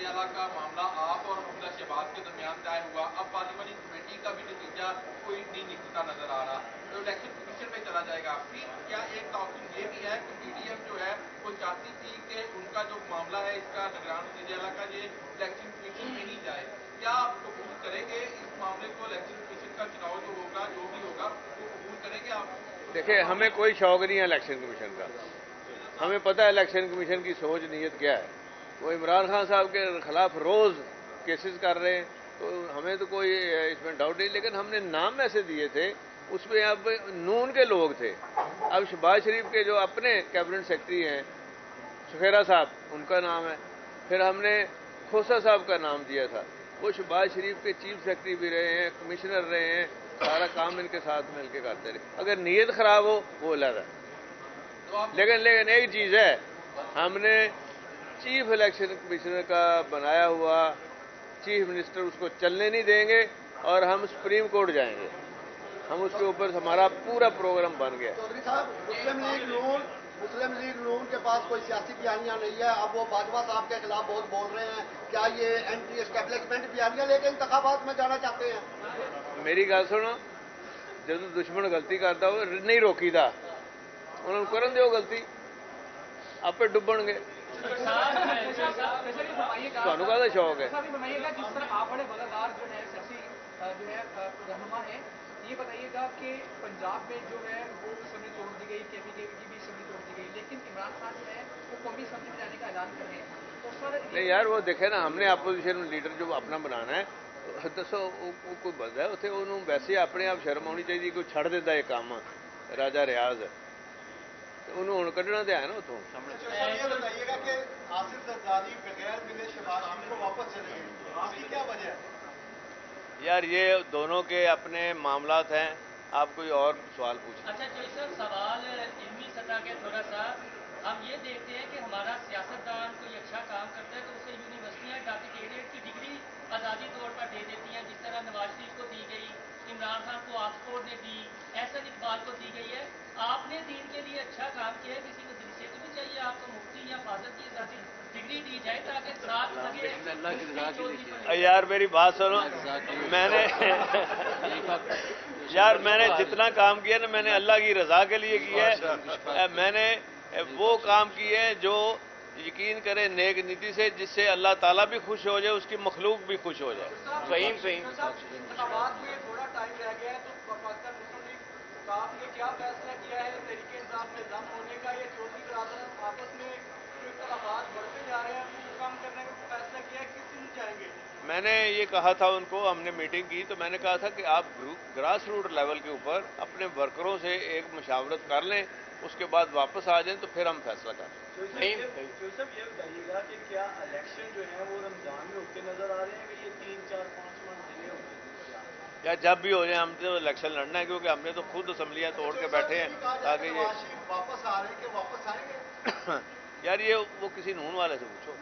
नदियाला का मामला आप और हमजा शहबाज के दरमियान तय हुआ, अब पार्लियामेंट्री कमेटी का भी नतीजा कोई नहीं निकलता नजर आ रहा, तो इलेक्शन कमीशन में चला जाएगा। फिर क्या एक ऑप्शन ये भी है कि पीडीएम जो है वो चाहती थी कि उनका जो मामला है इसका निगरान नदियाला का ये इलेक्शन कमीशन में ही जाए, क्या आप कबूल करेंगे इस मामले को? इलेक्शन कमीशन का चुनाव जो होगा, जो भी होगा, वो कबूल करेंगे आप? देखिए, हमें कोई शौक नहीं है इलेक्शन कमीशन का। हमें पता है इलेक्शन कमीशन की सोच नीयत क्या है। वो इमरान खान साहब के खिलाफ रोज केसेस कर रहे हैं, तो हमें तो कोई इसमें डाउट नहीं, लेकिन हमने नाम ऐसे दिए थे उसमें अब नून के लोग थे। अब शहबाज शरीफ के जो अपने कैबिनेट सेक्रेटरी हैं सुखेरा साहब, उनका नाम है। फिर हमने खोसा साहब का नाम दिया था, वो शहबाज शरीफ के चीफ सेक्रेटरी भी रहे हैं, कमिश्नर रहे हैं, सारा काम इनके साथ मिलकर करते रहे। अगर नीयत खराब हो वो अलग है, लेकिन एक चीज़ है, हमने चीफ इलेक्शन कमिश्नर का बनाया हुआ चीफ मिनिस्टर उसको चलने नहीं देंगे और हम सुप्रीम कोर्ट जाएंगे। हम उसके ऊपर हमारा पूरा प्रोग्राम बन गया। चौधरी साहब, मुस्लिम लीग नून के पास कोई सियासी बयानियां नहीं है, अब वो बाजवा साहब के खिलाफ बहुत बोल रहे हैं। क्या ये एंटी एस्टेब्लिशमेंट बयानियां लेकर इंतखाबात में जाना चाहते हैं? मेरी गल सुनो, जब दुश्मन गलती करता हो नहीं रोकीदा, उन्होंने करन दिओ गलती, आपे डुबणगे। ਤੁਹਾਨੂੰ ਕਾਹਦਾ ਸ਼ੌਕ है? जिस तरह आप बड़े वफादार जो है सियासी जो है रहनुमा है, ये बताइएगा कि पंजाब में जो है वो असम्बली तोड़ दी गई, केपीके की भी असम्बली तोड़ दी गई, लेकिन इमरान खान जो है वो कौमी असम्बली में जाने का ऐलान कर रहे हैं, तो सर नहीं यार, वो देखे ना, हमने अपोजिशन लीडर जो अपना बनाना है, दसो कोई बंदा है उत्थे, उन्होंने वैसे अपने आप शर्म आनी चाहिए, कोई छड़ देता है काम राजा रियाज, उन्होंने हुण कढ़ना तो है ना उतों। ये बताइएगा कि आसिफ जरदारी बगैर मिले शहबाज शरीफ को वापस चले गए, इसकी क्या वजह है? यार ये दोनों के अपने मामलात हैं, आप कोई और सवाल पूछें। अच्छा जो सर सवाल इल्मी सतह के थोड़ा सा, हम ये देखते हैं कि हमारा सियासतदान कोई अच्छा काम करता है तो उसे यूनिवर्सिटियाँ डॉक्टरेट की डिग्री आज़ादी तौर पर दे देती हैं, जिस तरह नवाज शरीफ को दी गई, इमरान खान को ऑक्सफोर्ड ने दी, एहसन इकबाल को दी गई है। आपने दीन के लिए अच्छा काम किया है, किसी मदरसे को भी चाहिए आपको मुफ्ती या फाजल की आज़ादी डिग्री दी जाए ताकि साथ लगे। यार मेरी बात सुनो, मैंने जितना काम किया ना, मैंने अल्लाह की रजा के लिए किया है। मैंने वो काम किए हैं जो यकीन करे नेक नीति से, जिससे अल्लाह ताला भी खुश हो जाए, उसकी मखलूक भी खुश हो जाए। सही इंतखाबात में थोड़ा टाइम रह गया है, तो पाकिस्तान मुस्लिम लीग साहब ने क्या फैसला किया है तहरीके इंसाफ में दम होने का? या चौधरी बरादर आपस में जो इख्तलाफात बढ़ते जा रहे हैं वो कम करने का फैसला किया है, किस दिन जाएंगे? मैंने ये कहा था उनको, हमने मीटिंग की तो मैंने कहा था कि आप ग्रास रूट लेवल के ऊपर अपने वर्करों से एक मशावरत कर लें, उसके बाद वापस आ जाएं तो फिर हम फैसला करें। नहीं ये बताइएगा कि क्या इलेक्शन जो है वो रमजान में होते नजर आ रहे हैं कि ये 3, 4, 5 माह डिले होते? या जब भी हो जाए, हम तो इलेक्शन लड़ना है, क्योंकि हमने तो खुद असम्बलियाँ तोड़ के बैठे हैं ताकि ये वापस आ रहे हैं कि वापस आएंगे? यार ये वो किसी नून वाले से पूछो।